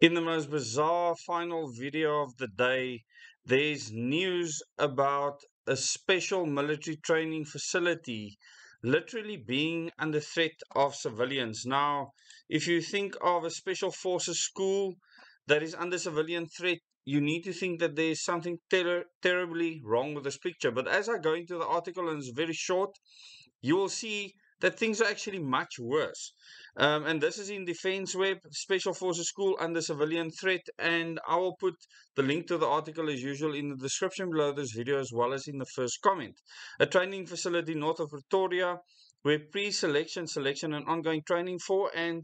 In the most bizarre final video of the day, there's news about a special military training facility literally being under threat of civilians. Now, if you think of a special forces school that is under civilian threat, you need to think that there's something terribly wrong with this picture. But as I go into the article, and it's very short, you will see that things are actually much worse. And this is in Defense Web, Special Forces School under civilian threat. And I will put the link to the article as usual in the description below this video, as well as in the first comment. A training facility north of Pretoria, where pre-selection, selection, and ongoing training for and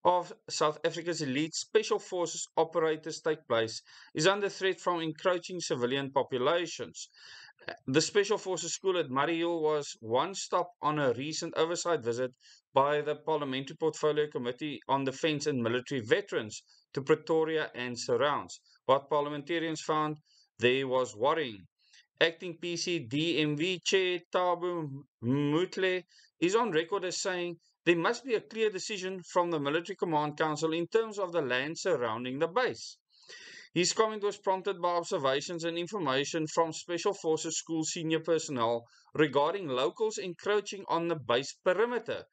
of South Africa's elite special forces operators take place, is under threat from encroaching civilian populations. The Special Forces School at Mariel was one stop on a recent oversight visit by the Parliamentary Portfolio Committee on Defence and Military Veterans to Pretoria and surrounds. What parliamentarians found there was worrying. Acting PC DMV Chair Tabu Mutle is on record as saying there must be a clear decision from the Military Command Council in terms of the land surrounding the base. His comment was prompted by observations and information from Special Forces School senior personnel regarding locals encroaching on the base perimeter,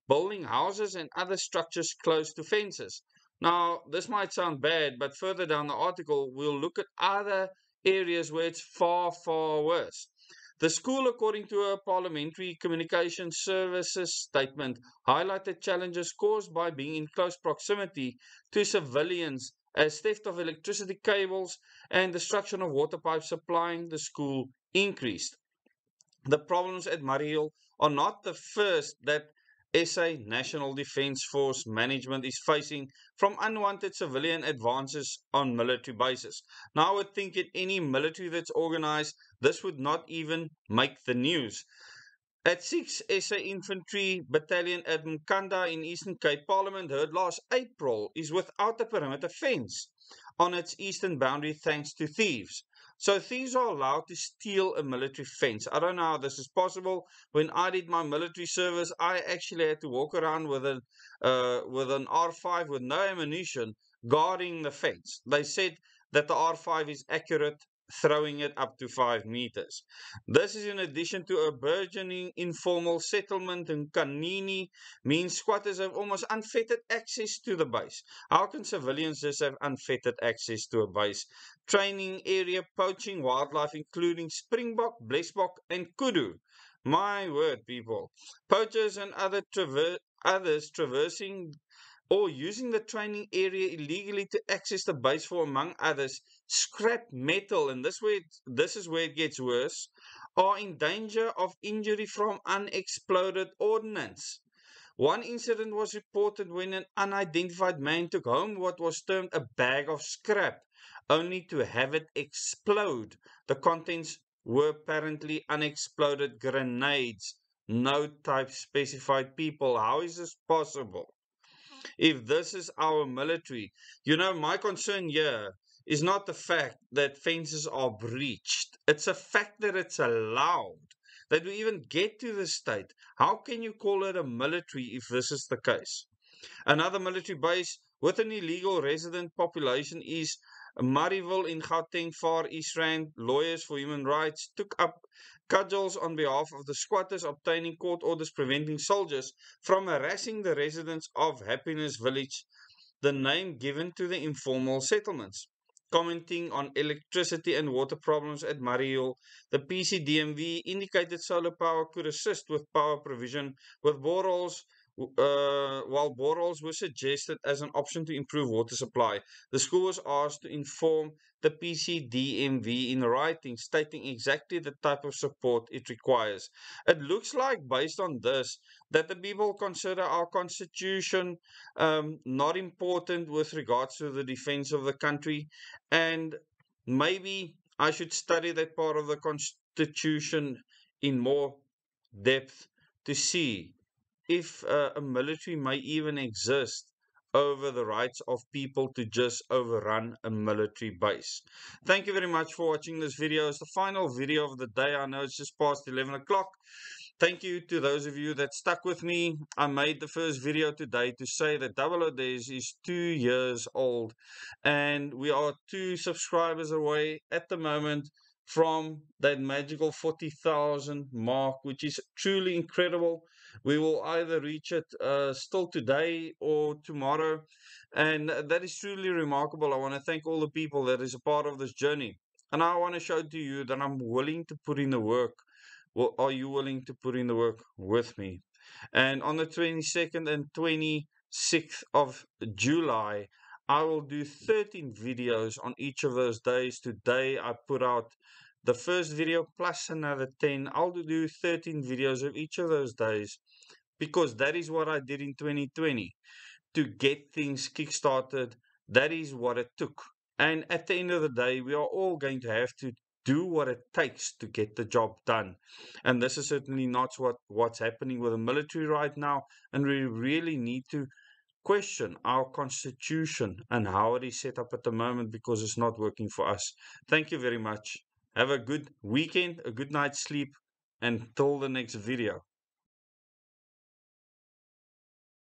building houses and other structures close to fences. Now, this might sound bad, but further down the article, we'll look at other areas where it's far, far worse. The school, according to a Parliamentary Communications Services statement, highlighted challenges caused by being in close proximity to civilians as theft of electricity cables and destruction of water pipes supplying the school increased. The problems at Mariel are not the first that SA National Defence Force management is facing from unwanted civilian advances on military bases. Now, I would think in any military that's organized, this would not even make the news. At 6 SA Infantry Battalion at Mkanda in Eastern Cape, Parliament heard last April is without a perimeter fence on its eastern boundary thanks to thieves. So thieves are allowed to steal a military fence. I don't know how this is possible. When I did my military service, I actually had to walk around with an R5 with no ammunition guarding the fence. They said that the R5 is accurate, throwing it up to 5 meters. This is in addition to a burgeoning informal settlement in Kanini, means squatters have almost unfettered access to the base. How can civilians just have unfettered access to a base? Training area, poaching wildlife, including springbok, blesbok, and kudu. My word, people. Poachers and others traversing or using the training area illegally to access the base for, among others, scrap metal, and this is where it gets worse, are in danger of injury from unexploded ordnance. One incident was reported when an unidentified man took home what was termed a bag of scrap, only to have it explode. The contents were apparently unexploded grenades. No type specified. People, how is this possible? If this is our military, my concern here is not the fact that fences are breached. It's a fact that it's allowed, that we even get to this state. How can you call it a military if this is the case? Another military base with an illegal resident population is Marieville in Gauteng, Far East Rand. Lawyers for human rights took up cudgels on behalf of the squatters, obtaining court orders preventing soldiers from harassing the residents of Happiness Village, the name given to the informal settlements. Commenting on electricity and water problems at Mariel, the PCDMV indicated solar power could assist with power provision, with boreholes while boreholes were suggested as an option to improve water supply. The school was asked to inform the PCDMV in writing, stating exactly the type of support it requires. It looks like, based on this, that the people consider our constitution not important with regards to the defense of the country, and maybe I should study that part of the constitution in more depth to see if a military may even exist over the rights of people to just overrun a military base. Thank you very much for watching this video. It's the final video of the day. I know it's just past 11 o'clock. Thank you to those of you that stuck with me. I made the first video today to say that Double O Days is 2 years old, and we are 2 subscribers away at the moment from that magical 40,000 mark, which is truly incredible. We will either reach it still today or tomorrow, and that is truly remarkable. I want to thank all the people that is a part of this journey, and I want to show to you that I'm willing to put in the work. Well, are you willing to put in the work with me? And on the 22nd and 26th of July, I will do 13 videos on each of those days. Today, I put out the first video plus another 10. I'll do 13 videos of each of those days because that is what I did in 2020 to get things kickstarted. That is what it took. And at the end of the day, we are all going to have to do what it takes to get the job done. And this is certainly not what's happening with the military right now. And we really need to question our constitution and how it is set up at the moment because it's not working for us. Thank you very much. Have a good weekend, a good night's sleep, until the next video.